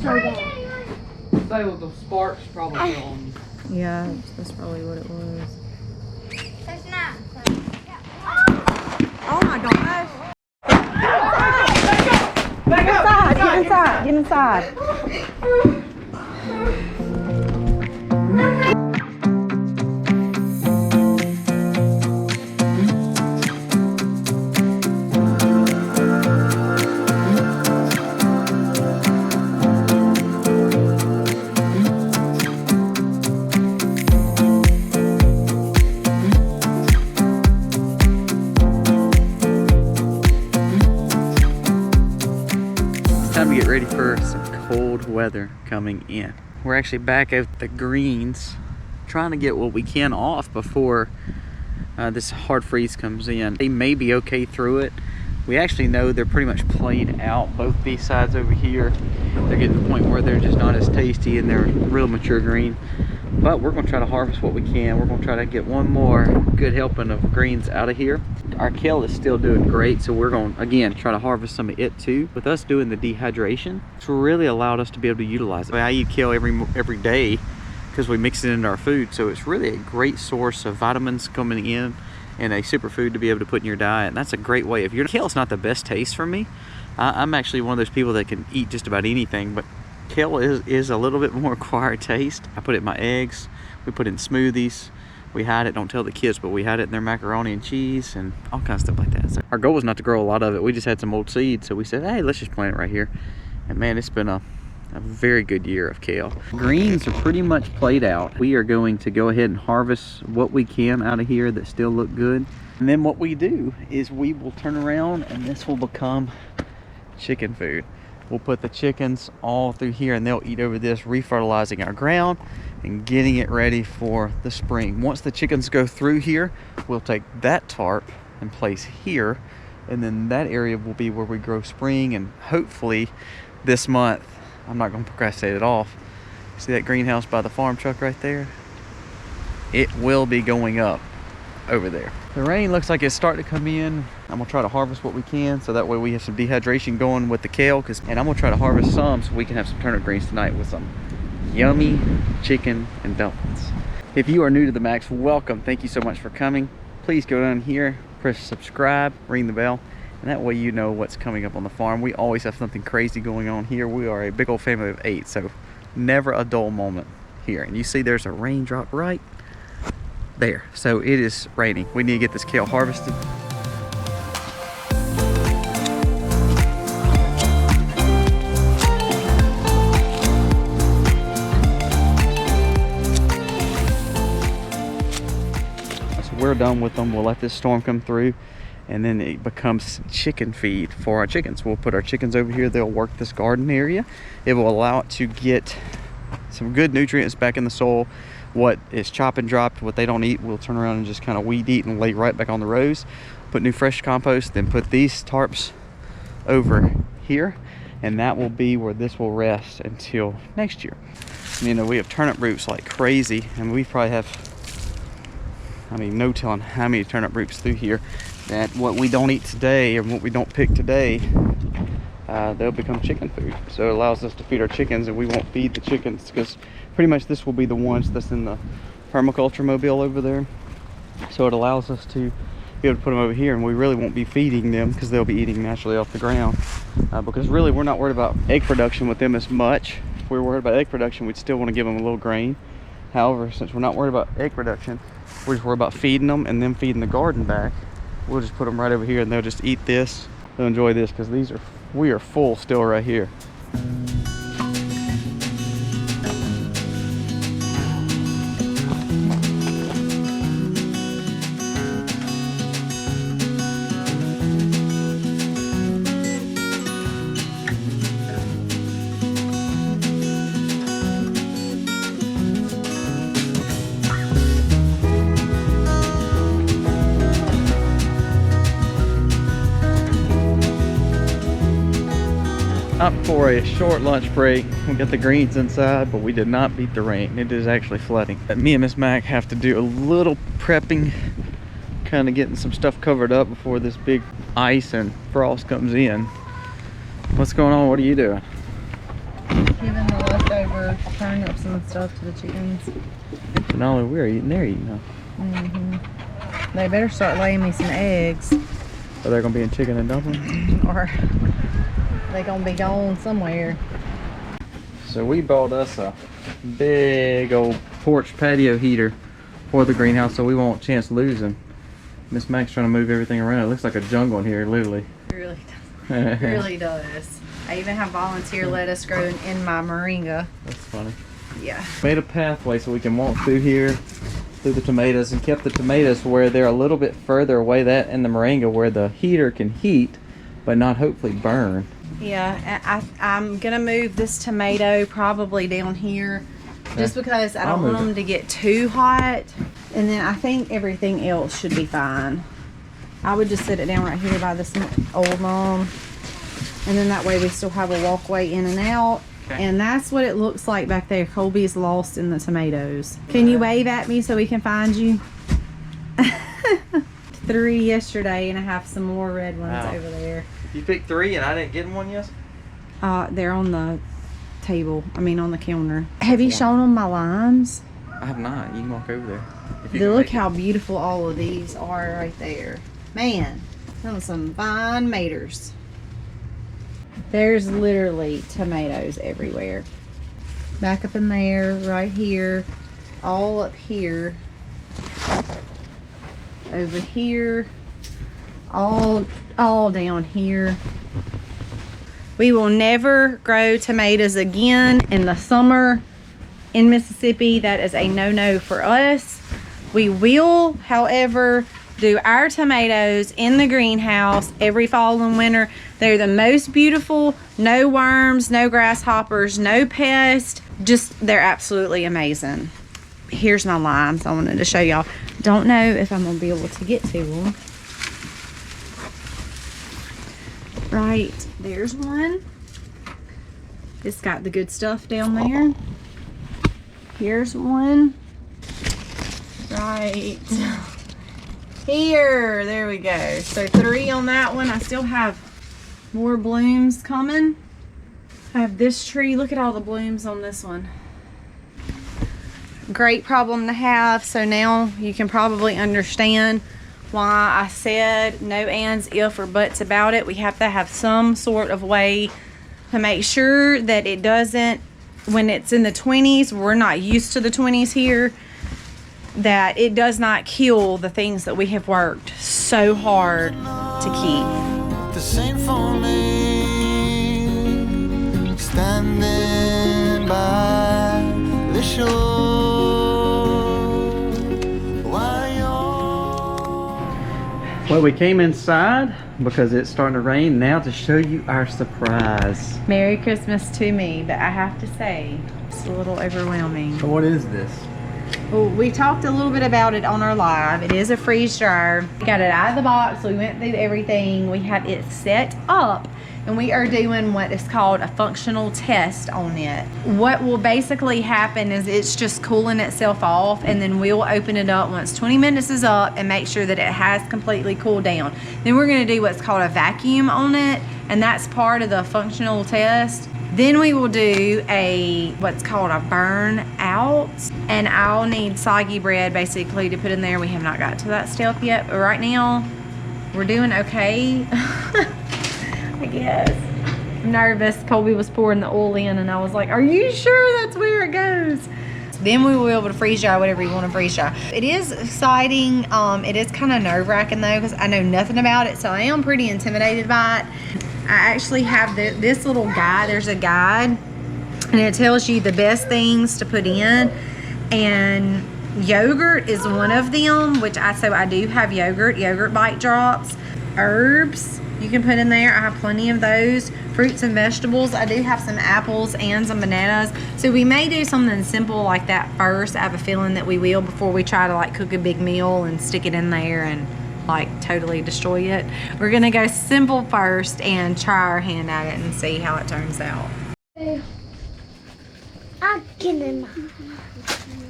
Say with the sparks probably on. Yeah, that's probably what it was. There's not. Oh my gosh! Back up! Get inside! Get inside! Time to get ready for some cold weather coming in. We're actually back at the greens trying to get what we can off before this hard freeze comes in. They may be okay through it. We actually know they're pretty much played out. Both these sides over here, they're getting to the point where they're just not as tasty and they're real mature green. But we're going to try to harvest what we can. We're going to try to get one more good helping of greens out of here. Our kale is still doing great, so we're going to, again, try to harvest some of it too. With us doing the dehydration, it's really allowed us to be able to utilize it. I eat kale every day because we mix it into our food, so it's really a great source of vitamins coming in and a superfood to be able to put in your diet. And that's a great way. If your kale's not the best taste for me, I'm actually one of those people that can eat just about anything, but kale is a little bit more acquired taste. I put it in my eggs, we put it in smoothies, we hide it, don't tell the kids, but we hide it in their macaroni and cheese and all kinds of stuff like that. So our goal was not to grow a lot of it. We just had some old seeds, so we said, hey, let's just plant it right here. And man, it's been a very good year of kale. Greens are pretty much played out. We are going to go ahead and harvest what we can out of here that still look good. And then what we do is we will turn around and this will become chicken food. We'll put the chickens all through here and they'll eat over this, refertilizing our ground and getting it ready for the spring. Once the chickens go through here, we'll take that tarp and place here, and then that area will be where we grow spring. And hopefully this month, I'm not going to procrastinate it off. See that greenhouse by the farm truck right there? It will be going up over there. The rain looks like it's starting to come in. I'm gonna try to harvest what we can so that way we have some dehydration going with the kale, and I'm gonna try to harvest some so we can have some turnip greens tonight with some yummy chicken and dumplings. If you are new to the Max, welcome. Thank you so much for coming. Please go down here, press subscribe, ring the bell, and that way you know what's coming up on the farm. We always have something crazy going on here. We are a big old family of 8, so never a dull moment here. And you see there's a raindrop right there. So it is raining. We need to get this kale harvested. So we're done with them. We'll let this storm come through and then it becomes chicken feed for our chickens. We'll put our chickens over here. They'll work this garden area. It will allow it to get some good nutrients back in the soil. What is chop and dropped, what they don't eat, we'll turn around and just kind of weed eat and lay right back on the rows. Put new fresh compost, then put these tarps over here, and that will be where this will rest until next year. You know, we have turnip roots like crazy, and we probably have, I mean, no telling how many turnip roots through here that what we don't eat today or what we don't pick today, they'll become chicken food. So it allows us to feed our chickens, and we won't feed the chickens because pretty much this will be the ones that's in the permaculture mobile over there. So it allows us to be able to put them over here, and we really won't be feeding them because they'll be eating naturally off the ground. Because really we're not worried about egg production with them as much. If we were worried about egg production, we'd still want to give them a little grain. However, since we're not worried about egg production, we're just worried about feeding them and then feeding the garden back. We'll just put them right over here and they'll just eat this. They'll enjoy this because we are full still right here. Up for a short lunch break. We got the greens inside, but we did not beat the rain. It is actually flooding. Me and Miss Mac have to do a little prepping, kind of getting some stuff covered up before this big ice and frost comes in. What's going on? What are you doing? Giving Or turnips and stuff to the chickens. Not only we're eating, they're eating, huh? Mm-hmm. They better start laying me some eggs. Or they're gonna be in chicken and dumplings? Or they gonna be gone somewhere. So we bought us a big old porch patio heater for the greenhouse so we won't chance losing. Miss Mac's trying to move everything around. It looks like a jungle in here, literally. It really does. It really does. I even have volunteer lettuce growing in my moringa. That's funny. Yeah. Made a pathway so we can walk through here, through the tomatoes, and kept the tomatoes where they're a little bit further away, that and the moringa where the heater can heat, but not hopefully burn. Yeah, I'm gonna move this tomato probably down here just because I don't want them to get too hot. And then I think everything else should be fine. I would just sit it down right here by this old mom. And then that way we still have a walkway in and out. Okay. And that's what it looks like back there. Colby's lost in the tomatoes. Can you wave at me so we can find you? 3 yesterday, and I have some more red ones over there. You picked 3 and I didn't get one yet? They're on the table. I mean on the counter. Have you shown them my limes? I have not. You can walk over there. Look how beautiful all of these are right there. Man, them are some fine maters. There's literally tomatoes everywhere. Back up in there, right here, all up here, over here, all down here. We will never grow tomatoes again in the summer in Mississippi. That is a no-no for us. We will, however, do our tomatoes in the greenhouse every fall and winter. They're the most beautiful, no worms, no grasshoppers, no pests. Just, they're absolutely amazing. Here's my limes I wanted to show y'all. Don't know if I'm gonna be able to get to them. Right, there's one. It's got the good stuff down there. Here's one. Right here, there we go. So 3 on that one. I still have more blooms coming. I have this tree. Look at all the blooms on this one. Great problem to have. So now you can probably understand why I said no ands, if, or buts about it. We have to have some sort of way to make sure that it doesn't, when it's in the 20s, we're not used to the 20s here, that it does not kill the things that we have worked so hard to keep. The same for me, standing by the shore. Well, we came inside because it's starting to rain now to show you our surprise. Merry Christmas to me, but I have to say, it's a little overwhelming. So what is this? Well, we talked a little bit about it on our live. It is a freeze dryer. We got it out of the box. We went through everything. We have it set up, and we are doing what is called a functional test on it. What will basically happen is it's just cooling itself off, and then we'll open it up once 20 minutes is up and make sure that it has completely cooled down. Then we're going to do what's called a vacuum on it, and that's part of the functional test. Then we will do what's called a burn out, and I'll need soggy bread basically to put in there. We have not got to that step yet, but right now we're doing okay. I guess. I'm nervous. Colby was pouring the oil in, and I was like, are you sure that's where it goes? Then we will be able to freeze dry whatever you want to freeze dry. It is exciting. It is kind of nerve-wracking though, because I know nothing about it, so I am pretty intimidated by it. I actually have this little guide. There's a guide, and it tells you the best things to put in, and yogurt is one of them, which I do have yogurt bite drops. Herbs you can put in there. I have plenty of those. Fruits and vegetables. I do have some apples and some bananas. So we may do something simple like that first. I have a feeling that we will, before we try to like cook a big meal and stick it in there and like totally destroy it. We're gonna go simple first and try our hand at it and see how it turns out. I'll get them.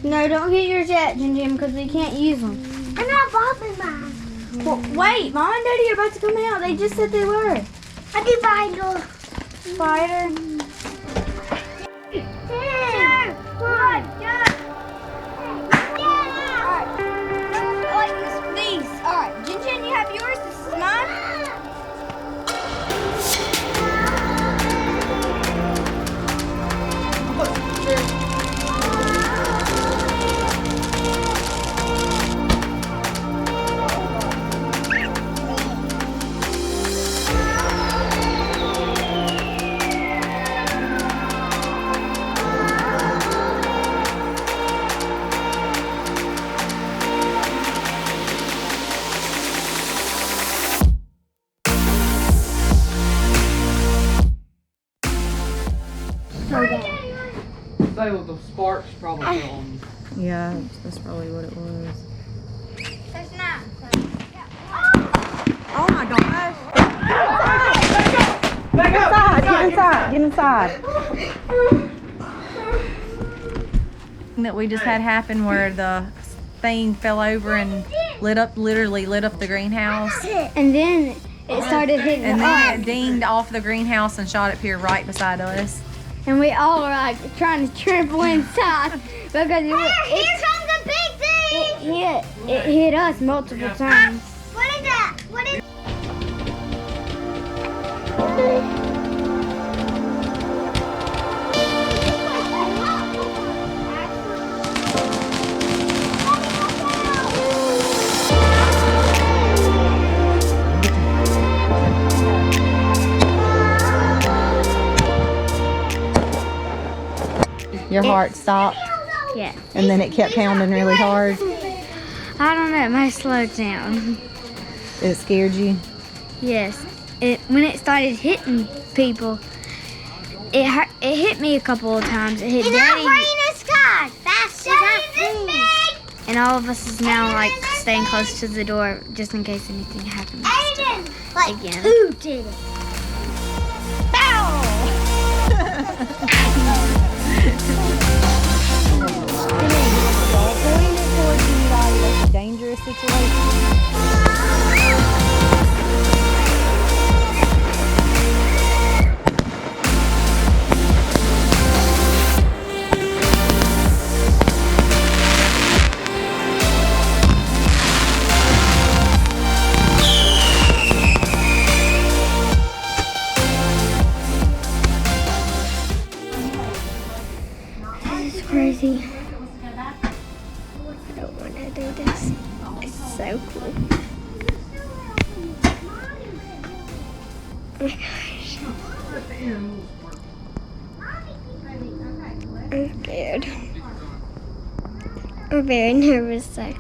No, don't get yours yet, Jim, because we can't use them. I'm not bothering mine. Well, wait, Mom and Daddy are about to come out. They just said they were. I did find a spider. Say with the sparks probably fell on you. Yeah, that's probably what it was. There's not. Oh my gosh. Back up! Get inside. Get inside. That we just had happen where the thing fell over and literally lit up the greenhouse. And then it started hitting And the then arm. it dinged off the greenhouse and shot up here right beside us. And we all were like trying to trample inside because Here comes a big thing! it hit us multiple times. What is that? What is Your heart stopped Yeah. and then it kept pounding really hard. I don't know, it might slow down. It scared you. Yes. When it started hitting people, it hit me a couple of times. It hit He's not Daddy, right in the sky! Fast as that and all of us is now like staying close to the door just in case anything happens. Aiden! Like Again. who did it? Dangerous situation. This is crazy. I don't want to do this. It's so cool. Oh my gosh. I'm scared. I'm very nervous though.